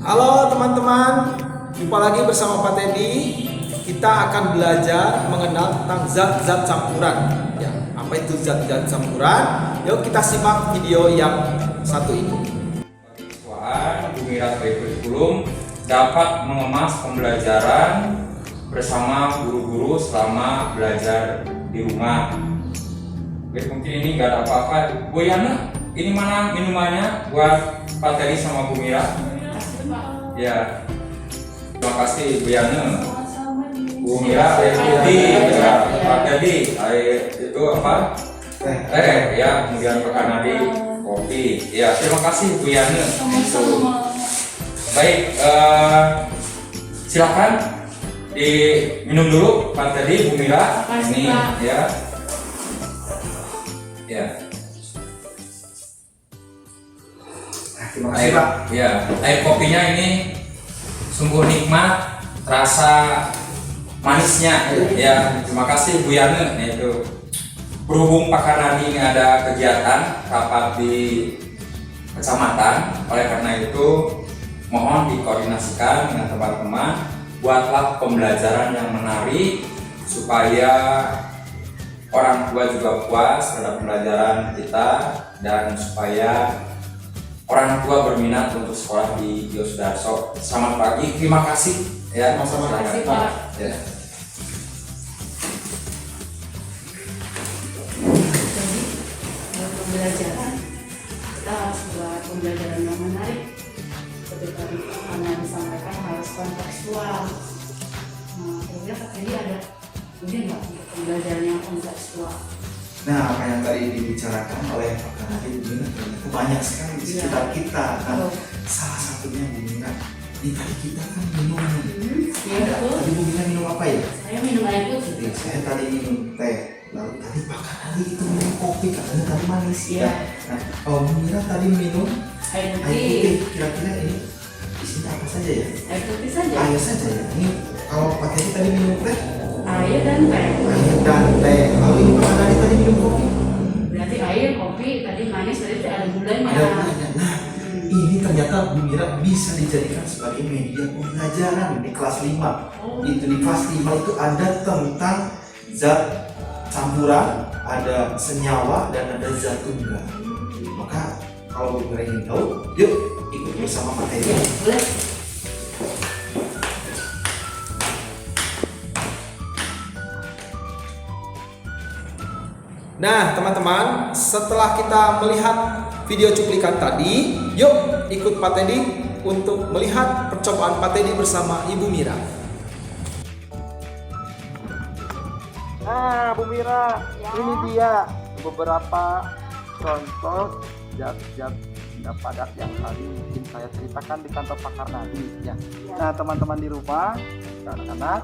Halo teman-teman, jumpa lagi bersama Pak Teddy. Kita akan belajar mengenal tentang zat-zat campuran. Ya, apa itu zat-zat campuran? Yuk kita simak video yang satu ini. Siswaan Bumira Kurikulum dapat mengemas pembelajaran bersama guru-guru selama belajar di rumah. Oke, mungkin ini nggak ada apa-apa. Bu Yana, ini mana minumannya buat Pak Teddy sama Bu Mira? Ya, terima kasih Bu Yana. Bu Mira air putih, ya. Pak Teddy air itu apa? Ya, kemudian Pak Kanadi kopi. Ya, terima kasih Bu Yana. Baik, silakan diminum dulu Pak Teddy, Bu Mira. Ini ya. Ya. Terima kasih Pak. Ya, air kopinya ini sungguh nikmat, rasa manisnya. Ya, terima kasih Bu Yana. Itu berhubung Pak Kanadi ini ada kegiatan rapat di kecamatan, oleh karena itu mohon dikoordinasikan dengan teman-teman, buatlah pembelajaran yang menarik supaya orang tua juga puas terhadap pembelajaran kita dan supaya orang tua berminat untuk sekolah di Yosudarso. Selamat pagi, terima kasih ya. Sama-sama. Terima kasih, Pak. Ya. Pembelajaran kita harus buat pembelajaran yang menarik. Seperti tadi Ana disampaikan harus kontekstual. Nah, kira-kira Pak Teddy ada ide nggak untuk pembelajaran yang kontekstual? Nah, apa yang tadi dibicarakan oleh Pak Kanadi Bumira ternyata banyak sekali di sekitar kita. Nah, salah satunya Bumira. Ini tadi kita kan minum. Iya betul. Tadi Bumira minum apa ya? Saya minum air putih. Saya tadi minum teh. Lalu tadi Pak Kanadi itu minum kopi, katanya tadi manis. Iya. Nah, kalau Bumira tadi minum Air air putih. putih, kira-kira ini isinya apa saja ya? Air putih saja. Air saja ya. Ini kalau Pak Kanadi tadi minum teh, Air dan teh. air dan teh. Lalu ini Pak Kanadi tadi minum kopi. Berarti air, kopi, tadi manis, tadi ada gulanya. Ada gulanya. Nah, ini ternyata Bumira bisa dijadikan sebagai media pembelajaran di kelas 5. Itu di kelas 5 itu ada tentang zat campuran, ada senyawa dan ada zat tunggal. Maka kalau Bumira ingin tahu, yuk ikut bersama Pak Teddy. Boleh. Nah teman-teman, setelah kita melihat video cuplikan tadi, yuk ikut Pak Teddy untuk melihat percobaan Pak Teddy bersama Ibu Mira. Nah, Bu Mira, ini dia beberapa contoh zat-zat benda padat yang tadi mungkin saya ceritakan di kantor Pak Karnadi ya. Nah, teman-teman di rumah, anak-anak,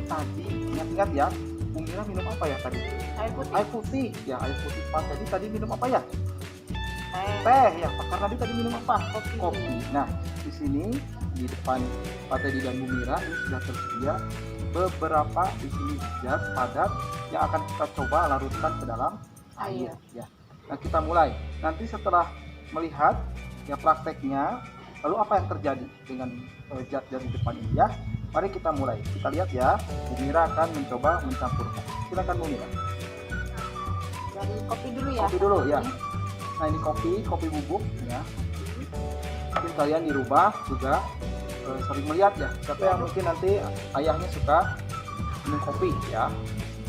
tadi ingat-ingat ya, Bu Mira minum apa ya tadi? Air putih. Air putih. Ya, air putih. Pak tadi minum apa ya? Teh. Ya, Pak Karnadi tadi minum apa? Kopi. Nah, di sini di depan Pak Teddy dan Bu Mira ini sudah tersedia beberapa di sini zat padat yang akan kita coba larutkan ke dalam air ya. Nah, kita mulai. Nanti setelah melihat ya prakteknya, lalu apa yang terjadi dengan zat dari depan ini ya. Mari kita mulai. Kita lihat ya. Bu Mira akan mencoba mencampurkan. Silakan Bu Mira. Dari kopi dulu ya. Kopi dulu ya. Nah, ini kopi bubuk ya. Mungkin kalian di rumah juga sering melihat ya. Siapa yang mungkin nanti ayahnya suka minum kopi ya.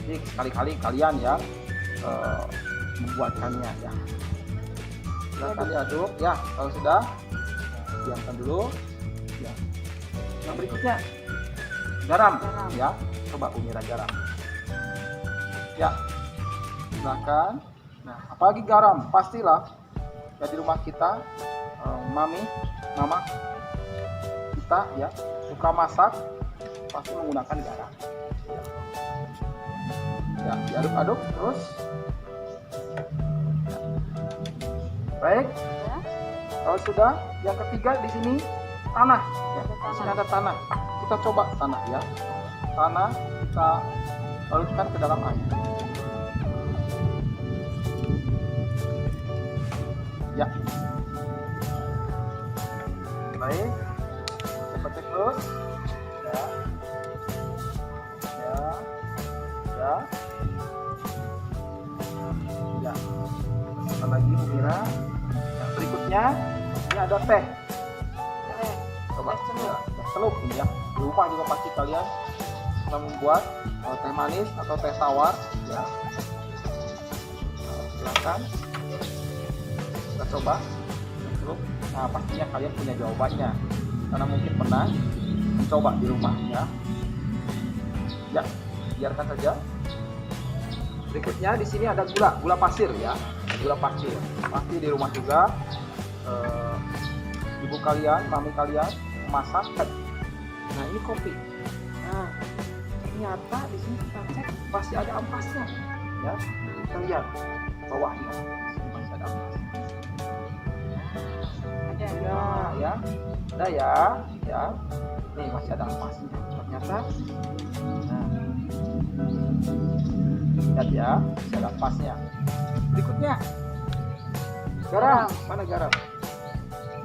Jadi sekali-kali kalian yang membuatkannya ya. Silakan diaduk ya. Kalau sudah, diamkan dulu. Ya. Yang berikutnya garam ya. Coba Bu Mira garam. Ya. Silakan. Nah, apalagi garam, pastilah ya di rumah kita, mama kita ya suka masak, pasti menggunakan garam. Ya, diaduk-aduk terus. Ya. Baik. Kalau sudah, yang ketiga di sini tanah. Ya, di sini ada tanah. Kita coba tanah ya. Tanah kita larutkan ke dalam air. Ya. Baik. terus ya ya ya ya tambah lagi Bu Mira. Yang berikutnya ini ada teh. Coba ya, teh celup ini ya. Di rumah juga pasti kalian pernah membuat teh manis atau teh tawar ya. Silakan kita coba teh celup. Nah, pastinya kalian punya jawabannya karena mungkin pernah mencoba di rumah ya. Ya, biarkan saja. Berikutnya di sini ada gula pasir ya. Gula pasir. Pasti di rumah juga ibu kalian, mami kalian masak. Nah, ini kopi. Nah, ternyata di sini kita cek masih ada ampasnya. Ya, kita lihat bawahnya. Di sini masih ada ampas. Ada Ya, ada ya. Nih masih ada ampasnya. Ternyata. Nah, lihat ya, masih ada ampasnya. Berikutnya, garam. Mana garam?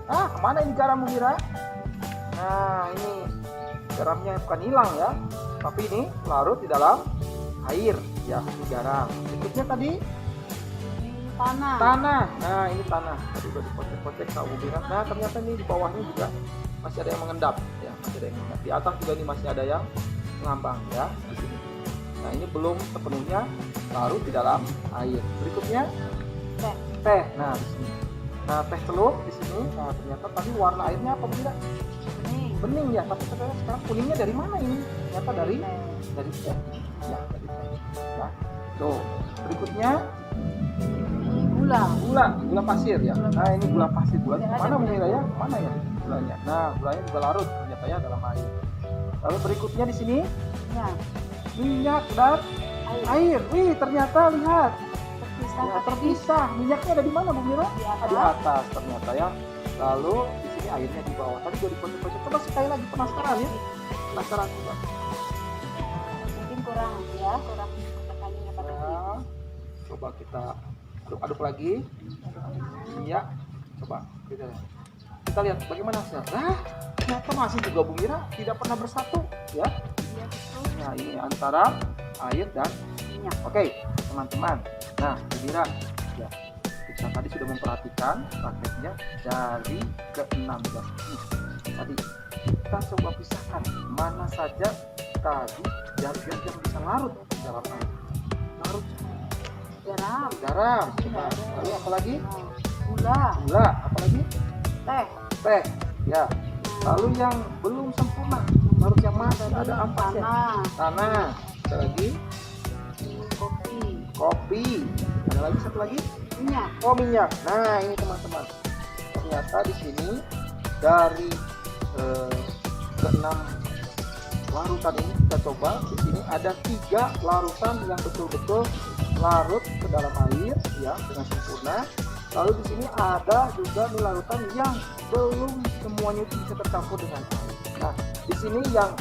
Kemana ini garam, Bu Mira? Nah, ini garamnya bukan hilang ya, tapi ini larut di dalam air ya, ini garam. Berikutnya tadi tanah. Nah, ini tanah. Tadi udah dikocek-kocek sama Bu Mira. Nah, ternyata ini di bawahnya juga masih ada yang mengendap ya, masih ada yang mengendap. Di atas juga ini masih ada yang mengambang ya di sini. Nah, ini belum sepenuhnya larut di dalam air. Berikutnya teh. Nah, di sini. Nah, teh celup di sini. Nah, ternyata tadi warna airnya apa, Bu Mira? Bening ya, tapi sekarang kuningnya dari mana ini? Ternyata dari teh. Ya, dari teh. Ya. Tuh. Berikutnya gula pasir ya. Nah, ini gula pasir. Gulanya mana, Bu Mira ya? Mana ya gulanya? Nah, gulanya juga larut ternyata ya dalam air. Lalu berikutnya di sini minyak dan air. Wih, ternyata lihat terpisah. Minyaknya ada di mana, Bu Mira? Di atas ternyata ya. Lalu di sini airnya di bawah. Tadi udah dikocek-kocek. Coba sekali lagi, penasaran ya? Penasaran juga. Mungkin kurang tekanannya pada Nah, coba kita aduk lagi. Iya. Coba kita lihat bagaimana hasilnya. Ternyata masih juga, Bu Mira, tidak pernah bersatu ya. Nah, ini antara air dan minyak. Oke, teman-teman. Nah, Bu Mira, ya, kita tadi sudah memperhatikan prakteknya dari ke-6 zat ini. Tadi kita coba pisahkan mana saja tadi zat-zat yang bisa larut di dalam air. Larut garam. Coba. Lalu apa lagi? Gula. Apa lagi? Teh. Ya. Lalu yang belum sempurna, larut yang masih ada ampasnya. Tanah. Ada lagi? Kopi. Ada lagi satu lagi? Minyak. Nah, ini teman-teman. Ternyata di sini dari ke-6 larutan ini kita coba. Di sini ada 3 larutan yang betul-betul larut ke dalam air ya dengan sempurna. Lalu di sini ada juga nih larutan yang belum semuanya itu bisa tercampur dengan air. Nah, di sini yang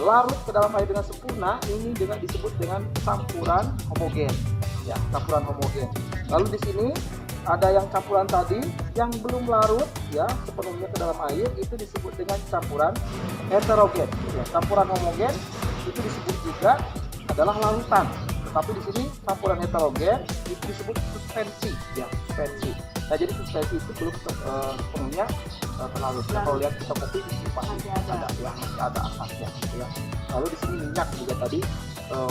larut ke dalam air dengan sempurna ini disebut dengan campuran homogen. Ya, campuran homogen. Lalu di sini ada yang campuran tadi yang belum larut ya sepenuhnya ke dalam air, itu disebut dengan campuran heterogen. Ya, campuran homogen itu disebut juga adalah larutan. Tetapi di sini campuran heterogen itu disebut suspensi, ya suspensi. Nah, jadi suspensi itu belum sepenuhnya terlarut. Nah, kalau lihat kita kopi di sini pasti ada ya, masih ada ampasnya, gitu ya. Lalu di sini minyak juga tadi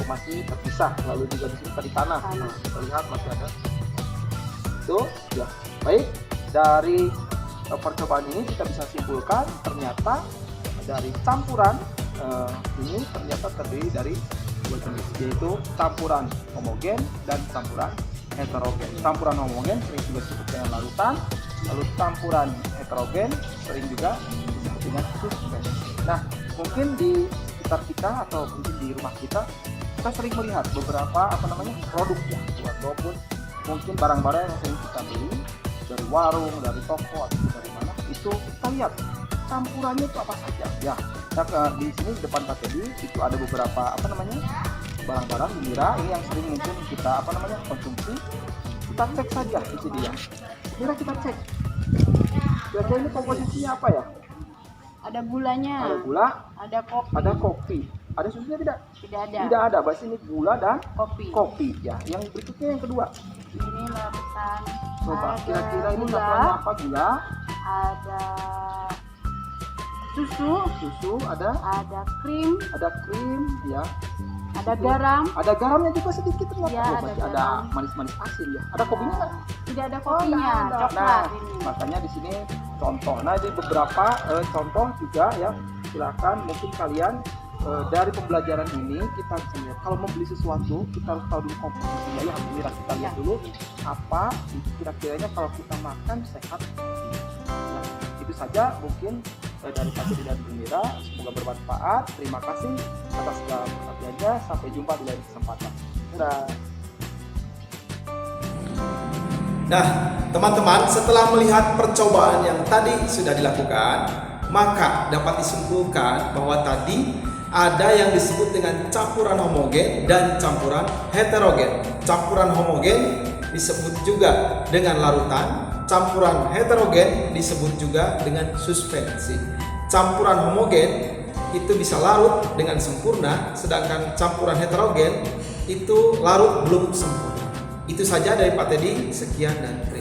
masih terpisah. Lalu juga di sini tadi tanah. Kita lihat masih ada. Itu ya. Baik, dari percobaan ini kita bisa simpulkan ternyata dari campuran ini ternyata terdiri dari 2 jenis, yaitu campuran homogen dan campuran heterogen. Campuran homogen sering juga disebut dengan larutan, lalu campuran heterogen sering juga disebut dengan suspensi. Nah, mungkin di sekitar kita atau mungkin di rumah kita sering melihat beberapa produk ya, walaupun mungkin barang-barang yang sering kita beli dari warung, dari toko atau dari mana, itu kita lihat campurannya itu apa saja ya. Nah, di sini di depan Pak Teddy itu ada beberapa barang-barang Bu Mira ini yang sering mungkin kita konsumsi. Kita cek saja di sini ya. Mira, kita cek. Kira-kira ini komposisinya apa ya? Ada gulanya. Ada gula, Ada kopi. ada kopi. Ada susunya tidak? Tidak ada. Tidak ada. Berarti ini gula dan Kopi. kopi ya. Yang berikutnya yang kedua. Ini larutan. Coba Ada kira-kira ini gula. campurannya apa? Gula, Ada susu. susu, ada Krim. ya. Ada garam. Ada garamnya juga sedikit ternyata. Ya, Oh, ada berarti ada garam. manis-manis asin ya. Ada kopinya nggak? Tidak ada Oh, kopinya. nggak ada. Coklat Nah, ini. makanya di sini contoh. Nah, ini beberapa contoh juga ya. Silakan mungkin kalian dari pembelajaran ini kita bisa lihat kalau membeli sesuatu kita harus tahu dulu komposisinya ya. Alhamdulillah kita lihat dulu apa kira-kiranya kalau kita makan sehat. Nah, itu saja mungkin dari Pak Dedi dan Bu Mira. Semoga bermanfaat. Terima kasih atas segala perhatiannya. Sampai jumpa di lain kesempatan. Dadah. Nah, teman-teman, setelah melihat percobaan yang tadi sudah dilakukan, maka dapat disimpulkan bahwa tadi ada yang disebut dengan campuran homogen dan campuran heterogen. Campuran homogen disebut juga dengan larutan, campuran heterogen disebut juga dengan suspensi. Campuran homogen itu bisa larut dengan sempurna, sedangkan campuran heterogen itu larut belum sempurna. Itu saja dari Pak Teddy. Sekian dan terima kasih.